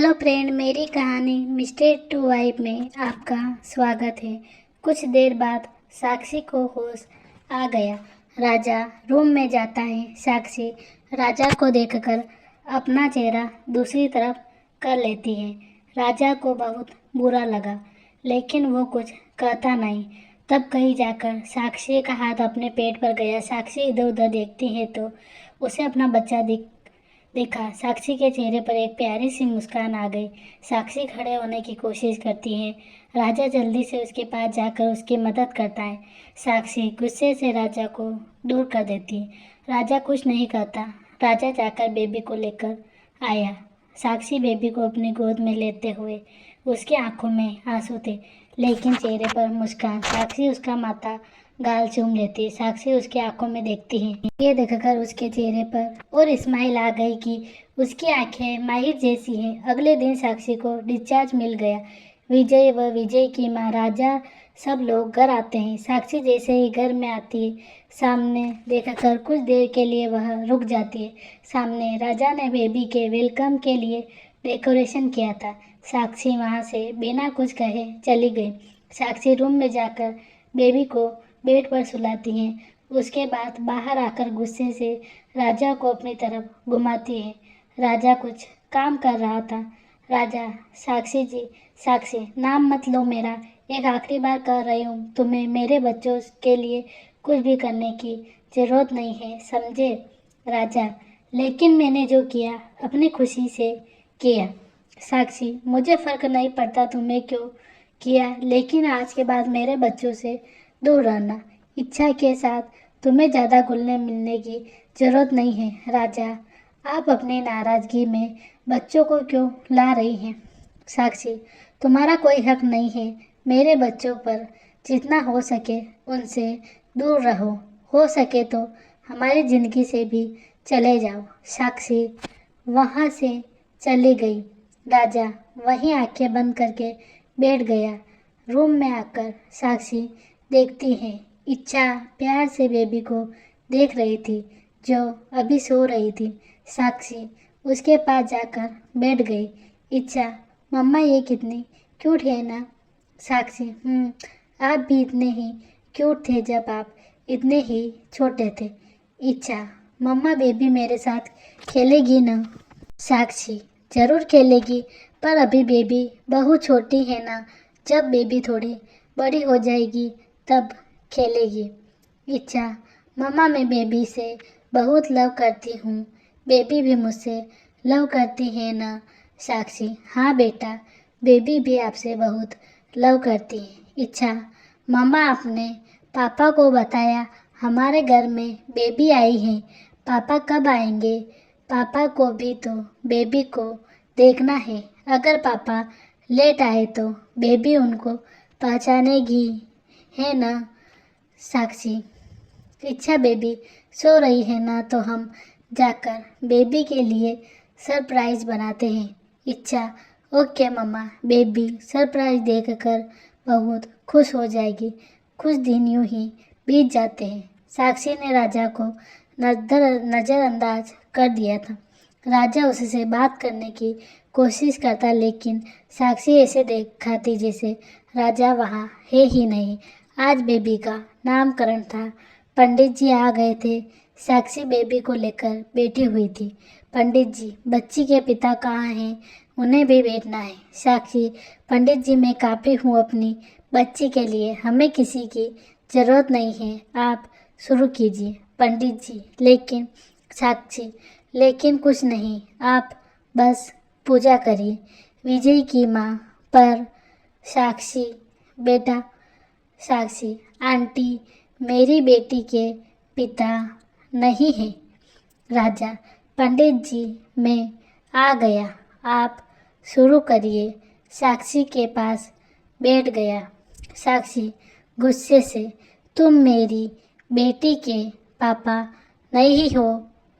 Hello friend, मेरी कहानी mister to wife में आपका स्वागत है। कुछ देर बाद साक्षी को होश आ गया। राजा रूम में जाता है। साक्षी राजा को देखकर अपना चेहरा दूसरी तरफ कर लेती है। राजा को बहुत बुरा लगा, लेकिन वो कुछ कहता नहीं। तब कहीं जाकर साक्षी का हाथ अपने पेट पर गया। साक्षी इधर उधर देखती है तो उसे अपना बच्चा देखा। साक्षी के चेहरे पर एक प्यारी सी मुस्कान आ गई। साक्षी खड़े होने की कोशिश करती है। राजा जल्दी से उसके पास जाकर उसकी मदद करता है। साक्षी गुस्से से राजा को दूर कर देती है। राजा कुछ नहीं कहता। राजा जाकर बेबी को लेकर आया। साक्षी बेबी को अपनी गोद में लेते हुए, उसकी आंखों में आंसू थे, लेकिन चेहरे पर मुस्कान। साक्षी उसका माथा गाल चूम लेती है। साक्षी उसकी आंखों में देखती है। ये देखकर उसके चेहरे पर और स्माइल आ गई कि उसकी आंखें माहिर जैसी हैं। अगले दिन साक्षी को डिस्चार्ज मिल गया। विजय व विजय की माँ, राजा, सब लोग घर आते हैं। साक्षी जैसे ही घर में आती है, सामने देखकर कुछ देर के लिए वह रुक जाती है। सामने राजा ने बेबी के वेलकम के लिए डेकोरेशन किया था। साक्षी वहाँ से बिना कुछ कहे चली गई। साक्षी रूम में जाकर बेबी को बेड पर सुलाती है। उसके बाद बाहर आकर गुस्से से राजा को अपनी तरफ घुमाती है। राजा कुछ काम कर रहा था। राजा, साक्षी जी, साक्षी नाम मत लो मेरा। एक आखिरी बार कह रही हूँ, तुम्हें मेरे बच्चों के लिए कुछ भी करने की जरूरत नहीं है, समझे? राजा, लेकिन मैंने जो किया अपनी खुशी से किया। साक्षी, मुझे फर्क नहीं पड़ता तुम्हें क्यों किया, लेकिन आज के बाद मेरे बच्चों से दूर रहना। इच्छा के साथ तुम्हें ज़्यादा घुलने मिलने की जरूरत नहीं है। राजा, आप अपनी नाराज़गी में बच्चों को क्यों ला रही हैं? साक्षी, तुम्हारा कोई हक नहीं है मेरे बच्चों पर। जितना हो सके उनसे दूर रहो। हो सके तो हमारी ज़िंदगी से भी चले जाओ। साक्षी वहाँ से चली गई। राजा वहीं आंखें बंद करके बैठ गया। रूम में आकर साक्षी देखती है, इच्छा प्यार से बेबी को देख रही थी, जो अभी सो रही थी। साक्षी उसके पास जाकर बैठ गई। इच्छा, मम्मा ये कितनी क्यूट है ना? साक्षी, आप भी इतने ही क्यूट थे जब आप इतने ही छोटे थे। इच्छा, मम्मा बेबी मेरे साथ खेलेगी ना? साक्षी, जरूर खेलेगी, पर अभी बेबी बहुत छोटी है ना। जब बेबी थोड़ी बड़ी हो जाएगी तब खेलेगी। इच्छा, मम्मा मैं बेबी से बहुत लव करती हूँ। बेबी भी मुझसे लव करती है ना? साक्षी, हाँ बेटा, बेबी भी आपसे बहुत लव करती है। इच्छा, मम्मा आपने पापा को बताया हमारे घर में बेबी आई है? पापा कब आएंगे? पापा को भी तो बेबी को देखना है। अगर पापा लेट आए तो बेबी उनको पहचानेगी, है ना? साक्षी, इच्छा बेबी सो रही है ना, तो हम जाकर बेबी के लिए सरप्राइज बनाते हैं। इच्छा, ओके मम्मा, बेबी सरप्राइज देखकर बहुत खुश हो जाएगी। कुछ दिन यूं ही बीत जाते हैं। साक्षी ने राजा को नज़रअंदाज कर दिया था। राजा उससे बात करने की कोशिश करता, लेकिन साक्षी ऐसे दिखाती जैसे राजा वहाँ है ही नहीं। आज बेबी का नामकरण था। पंडित जी आ गए थे। साक्षी बेबी को लेकर बैठी हुई थी। पंडित जी, बच्ची के पिता कहाँ हैं? उन्हें भी बैठना है। साक्षी, पंडित जी मैं काफ़ी हूँ अपनी बच्ची के लिए, हमें किसी की ज़रूरत नहीं है, आप शुरू कीजिए। पंडित जी, लेकिन साक्षी, लेकिन कुछ नहीं, आप बस पूजा करिए विजय की माँ पर। साक्षी, बेटा। साक्षी, आंटी, मेरी बेटी के पिता नहीं है। राजा, पंडित जी मैं आ गया, आप शुरू करिए। साक्षी के पास बैठ गया। साक्षी गुस्से से, तुम मेरी बेटी के पापा नहीं हो,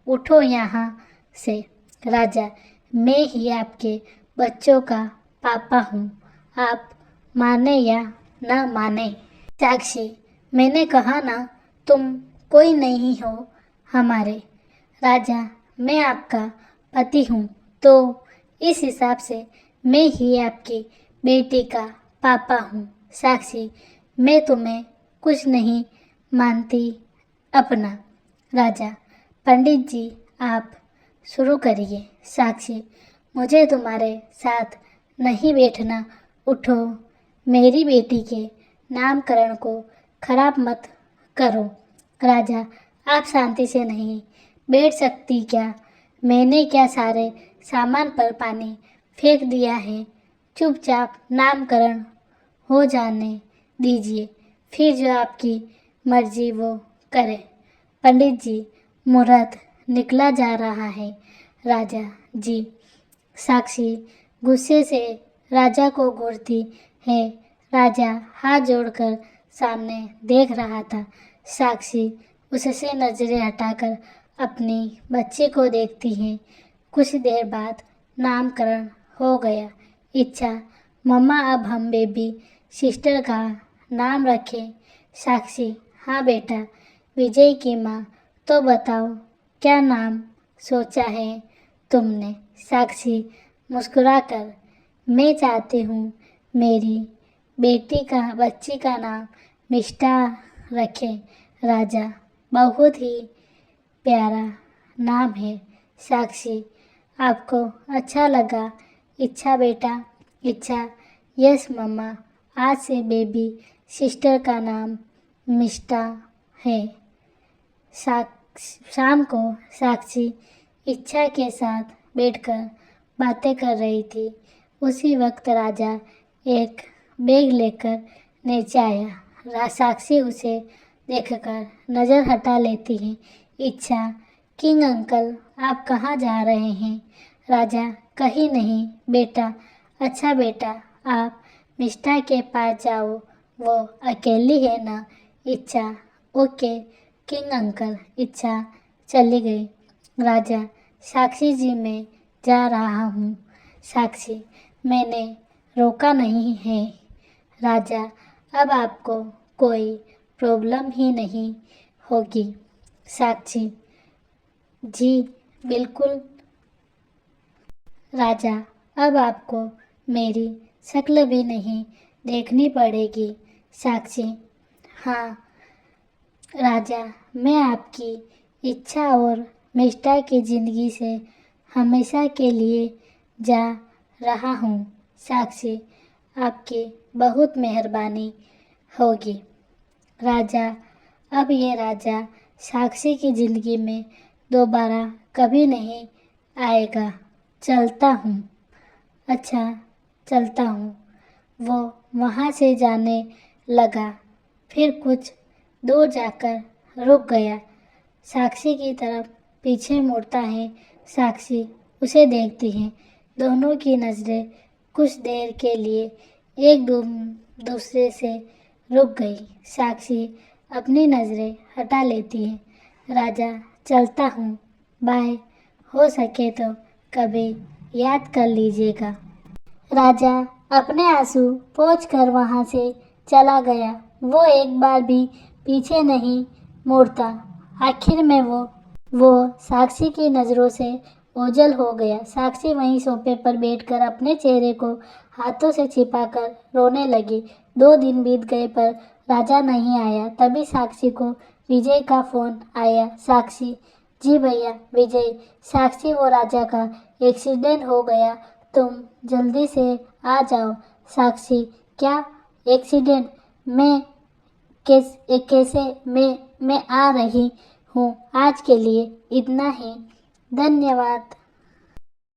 उठो यहाँ से। राजा, मैं ही आपके बच्चों का पापा हूँ, आप माने या न माने। साक्षी, मैंने कहा ना, तुम कोई नहीं हो हमारे। राजा, मैं आपका पति हूँ, तो इस हिसाब से मैं ही आपकी बेटी का पापा हूँ। साक्षी, मैं तुम्हें कुछ नहीं मानती अपना। राजा, पंडित जी आप शुरू करिए। साक्षी, मुझे तुम्हारे साथ नहीं बैठना, उठो। मेरी बेटी के नामकरण को खराब मत करो। राजा, आप शांति से नहीं बैठ सकती क्या? मैंने क्या सारे सामान पर पानी फेंक दिया है? चुपचाप नामकरण हो जाने दीजिए, फिर जो आपकी मर्जी वो करें। पंडित जी, मुहूर्त निकला जा रहा है। राजा जी। साक्षी गुस्से से राजा को घूरती है। राजा हाथ जोड़कर सामने देख रहा था। साक्षी उससे नजरें हटाकर अपनी बच्ची को देखती है। कुछ देर बाद नामकरण हो गया। इच्छा, मम्मा अब हम बेबी सिस्टर का नाम रखें? साक्षी, हाँ बेटा। विजय की माँ, तो बताओ क्या नाम सोचा है तुमने? साक्षी मुस्कुराकर, मैं चाहती हूँ मेरी बच्ची का नाम मिष्टा रखें। राजा, बहुत ही प्यारा नाम है। साक्षी, आपको अच्छा लगा? इच्छा बेटा। इच्छा, यस मम्मा, आज से बेबी सिस्टर का नाम मिष्टा है। शाम को साक्षी इच्छा के साथ बैठकर बातें कर रही थी। उसी वक्त राजा एक बैग लेकर नीचे आया। साक्षी उसे देखकर नज़र हटा लेती है। इच्छा, किंग अंकल आप कहाँ जा रहे हैं? राजा, कहीं नहीं बेटा। अच्छा बेटा, आप मिष्टा के पास जाओ, वो अकेली है ना? इच्छा, ओके किंग अंकल। इच्छा चली गई। राजा, साक्षी जी मैं जा रहा हूँ। साक्षी, मैंने रोका नहीं है। राजा, अब आपको कोई प्रॉब्लम ही नहीं होगी। साक्षी, जी बिल्कुल। राजा, अब आपको मेरी शक्ल भी नहीं देखनी पड़ेगी। साक्षी, हाँ राजा, मैं आपकी इच्छा और मिष्टा की ज़िंदगी से हमेशा के लिए जा रहा हूँ। साक्षी, आपकी बहुत मेहरबानी होगी। राजा, अब ये राजा साक्षी की ज़िंदगी में दोबारा कभी नहीं आएगा। चलता हूँ। अच्छा, चलता हूँ। वो वहाँ से जाने लगा, फिर कुछ दूर जाकर रुक गया। साक्षी की तरफ पीछे मुड़ता है। साक्षी उसे देखती है। दोनों की नज़रें कुछ देर के लिए एक दूसरे से रुक गई। साक्षी अपनी नज़रें हटा लेती है। राजा, चलता हूँ, बाय। हो सके तो कभी याद कर लीजिएगा। राजा अपने आंसू पोंछ कर वहाँ से चला गया। वो एक बार भी पीछे नहीं मुड़ता। आखिर में वो साक्षी की नज़रों से ओझल हो गया। साक्षी वहीं सोफे पर बैठकर अपने चेहरे को हाथों से छिपाकर रोने लगी। 2 दिन बीत गए पर राजा नहीं आया। तभी साक्षी को विजय का फ़ोन आया। साक्षी, जी भैया विजय। साक्षी, वो राजा का एक्सीडेंट हो गया, तुम जल्दी से आ जाओ। साक्षी, क्या एक्सीडेंट? कैसे? मैं आ रही हूँ। आज के लिए इतना ही। धन्यवाद।